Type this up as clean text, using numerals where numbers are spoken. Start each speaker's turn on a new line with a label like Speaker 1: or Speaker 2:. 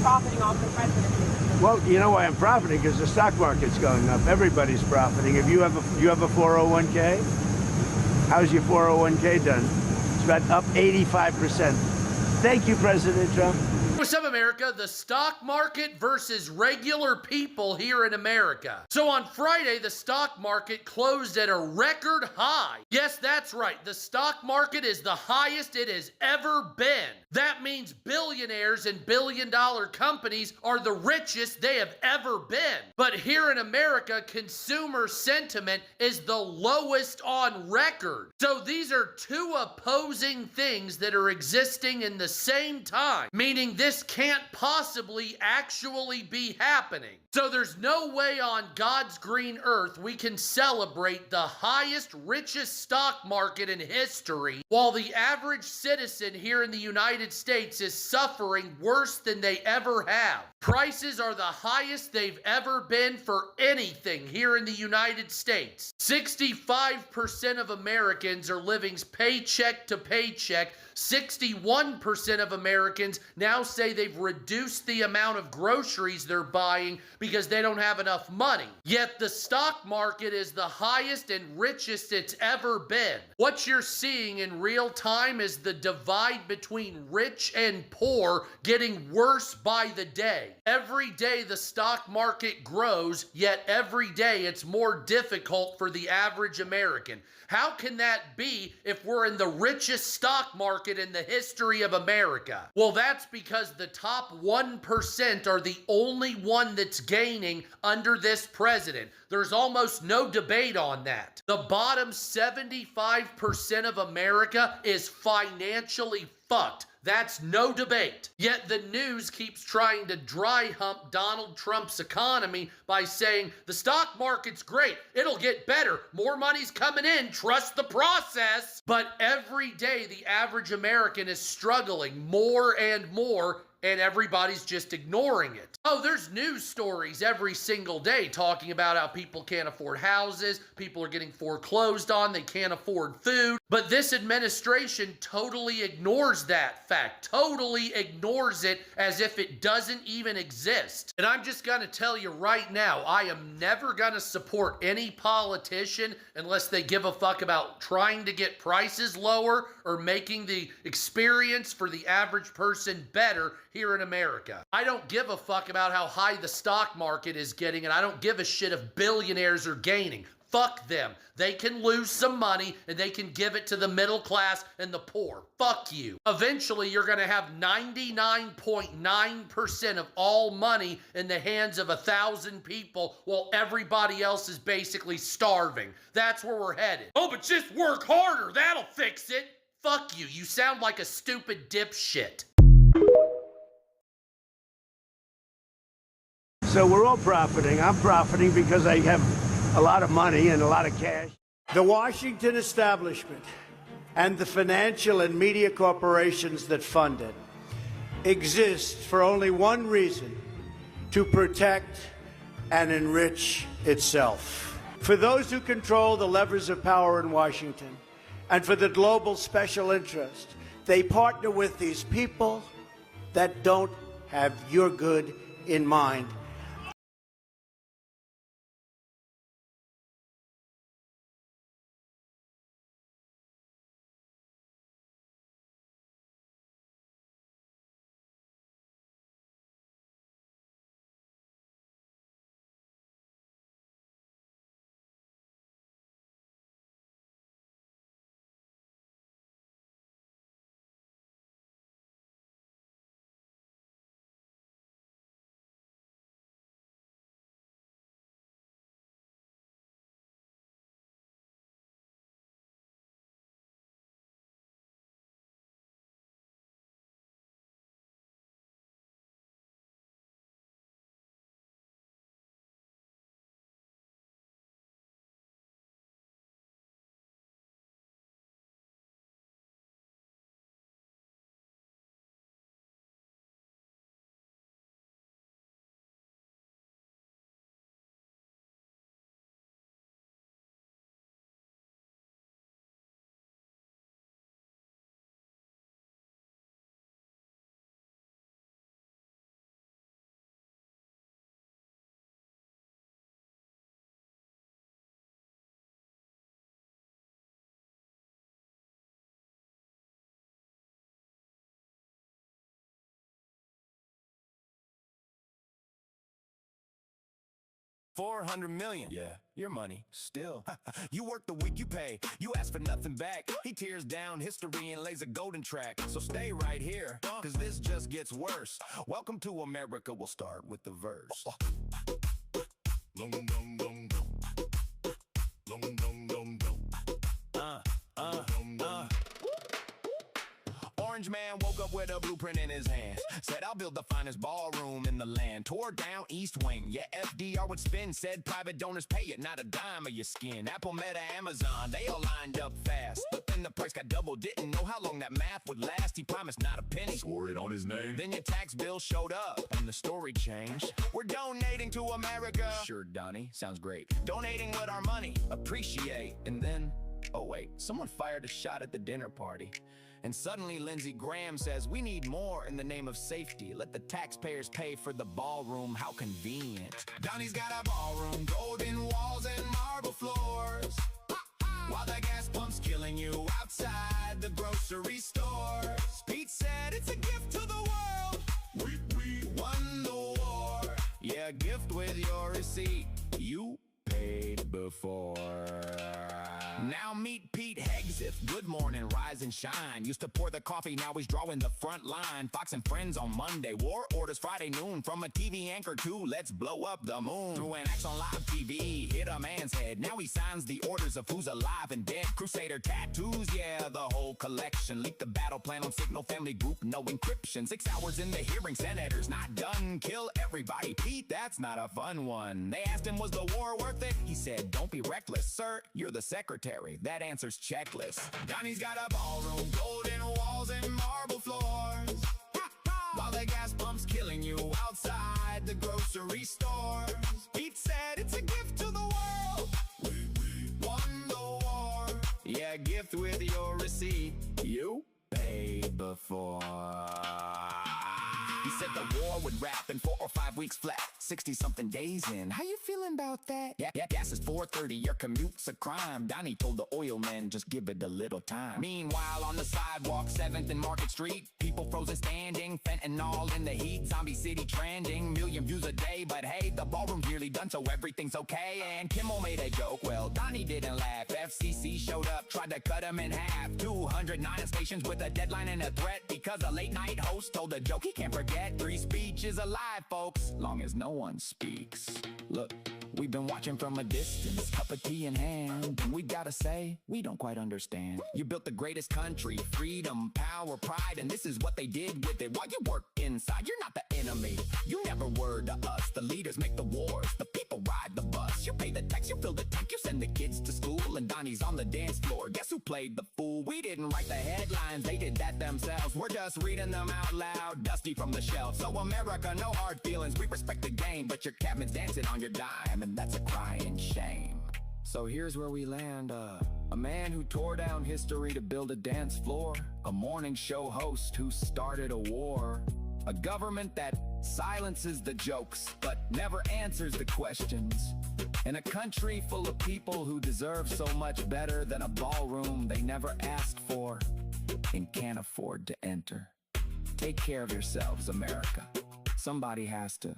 Speaker 1: profiting off the presidency?
Speaker 2: Well, you know why I'm profiting? Because the stock market's going up. Everybody's profiting. If you have a 401k, how's your 401k done? It's about up 85%. Thank you, President Trump.
Speaker 3: What's up, America? The stock market versus regular people here in America. So on Friday, the stock market closed at a record high. Yes, that's right. The stock market is the highest it has ever been. That means billionaires and billion-dollar companies are the richest they have ever been. But here in America, consumer sentiment is the lowest on record. So these are two opposing things that are existing in the same time, meaning this can't possibly actually be happening. So there's no way on God's green earth we can celebrate the highest, richest stock market in history while the average citizen here in the United States is suffering worse than they ever have. Prices are the highest they've ever been for anything here in the United States. 65% of Americans are living paycheck to paycheck. 61% of Americans now say they've reduced the amount of groceries they're buying because they don't have enough money. Yet the stock market is the highest and richest it's ever been. What you're seeing in real time is the divide between rich and poor getting worse by the day. Every day the stock market grows, yet every day it's more difficult for the average American. How can that be if we're in the richest stock market in the history of America? Well, that's because the top 1% are the only one that's gaining under this president. There's almost no debate on that. The bottom 75% of America is financially fucked. That's no debate. Yet the news keeps trying to dry hump Donald Trump's economy by saying the stock market's great. It'll get better. More money's coming in. Trust the process. But every day the average American is struggling more and more, and everybody's just ignoring it. Oh, there's news stories every single day talking about how people can't afford houses, people are getting foreclosed on, they can't afford food. But this administration totally ignores that fact, totally ignores it as if it doesn't even exist. And I'm just gonna tell you right now, I am never gonna support any politician unless they give a fuck about trying to get prices lower or making the experience for the average person better here in America. I don't give a fuck about how high the stock market is getting, and I don't give a shit if billionaires are gaining. Fuck them. They can lose some money and they can give it to the middle class and the poor. Fuck you. Eventually, you're going to have 99.9% of all money in the hands of 1,000 people while everybody else is basically starving. That's where we're headed. Oh, but just work harder. That'll fix it. Fuck you. You sound like a stupid dipshit.
Speaker 2: So we're all profiting. I'm profiting because I have a lot of money and a lot of cash. The Washington establishment and the financial and media corporations that fund it exist for only one reason: to protect and enrich itself. For those who control the levers of power in Washington and for the global special interest, they partner with these people that don't have your good in mind.
Speaker 4: 400 million. Yeah, your money. Still. You work the week you pay. You ask for nothing back. He tears down history and lays a golden track. So stay right here, cause this just gets worse. Welcome to America. We'll start with the verse. Long, long, long, long. Long, long, long, long. Orange man woke up with a blueprint in his hand. Said, I'll build the finest ballroom in the land. Tore down East Wing. Yeah, FDR would spin. Said private donors pay it, not a dime of your skin. Apple, Meta, Amazon, they all lined up fast. But then the price got doubled. Didn't know how long that math would last. He promised not a penny.
Speaker 5: Swore it on his name.
Speaker 4: Then your tax bill showed up and the story changed. We're donating to America. Sure, Donnie, sounds great. Donating with our money, appreciate. And then, oh wait, someone fired a shot at the dinner party. And suddenly Lindsey Graham says, we need more in the name of safety. Let the taxpayers pay for the ballroom, how convenient. Donnie's got a ballroom, golden walls and marble floors. While the gas pump's killing you outside the grocery stores. Pete said it's a gift to the world. We won the war. Yeah, gift with your receipt. You paid before. Now meet Pete Hegseth. Good morning, rise and shine. Used to pour the coffee, now he's drawing the front line. Fox and Friends on Monday, war orders Friday noon. From a TV anchor to let's blow up the moon. Through an axe on live TV, hit a man's head. Now he signs the orders of who's alive and dead. Crusader tattoos, yeah, the whole collection. Leaked the battle plan on Signal Family Group, no encryption. 6 hours in the hearing, senators not done. Kill everybody, Pete, that's not a fun one. They asked him, was the war worth it? He said, don't be reckless, sir, you're the secretary. That answer's checklist. Donnie's got a ballroom, golden walls and marble floors. While the gas pump's killing you outside the grocery stores. Pete said it's a gift to the world. We won the war. Yeah, gift with your receipt. You paid before. He said the war would wrap in 4 or 5 weeks flat. 60-something days in. How you feeling about that? Yeah, gas is $4.30. Your commute's a crime. Donnie told the oil man, just give it a little time. Meanwhile, on the sidewalk, 7th and Market Street, people frozen standing, fentanyl in the heat, zombie city trending, million views a day. But hey, the ballroom's nearly done, so everything's okay. And Kimmel made a joke. Well, Donnie didn't laugh. FCC showed up, tried to cut him in half. 209 stations with a deadline and a threat because a late night host told a joke he can't forget. Free speech is alive, folks, long as no one speaks. Look, we've been watching from a distance, cup of tea in hand, and we gotta say, we don't quite understand. You built the greatest country, freedom, power, pride, and this is what they did with it. While you work inside, you're not the enemy. You never were to us. The leaders make the wars, the people ride the bus. You pay the tax, you fill the tank, you send the kids to school, and Donnie's on the dance floor. Guess who played the fool? We didn't write the headlines, they did that themselves. We're just reading them out loud, dusty from the shelf. So America, no hard feelings, we respect the game, but your cabin's dancing on your dime, and that's a crying shame. So here's where we land, a man who tore down history to build a dance floor, a morning show host who started a war, a government that silences the jokes but never answers the questions, and a country full of people who deserve so much better than a ballroom they never asked for and can't afford to enter. Take care of yourselves, America. Somebody has to.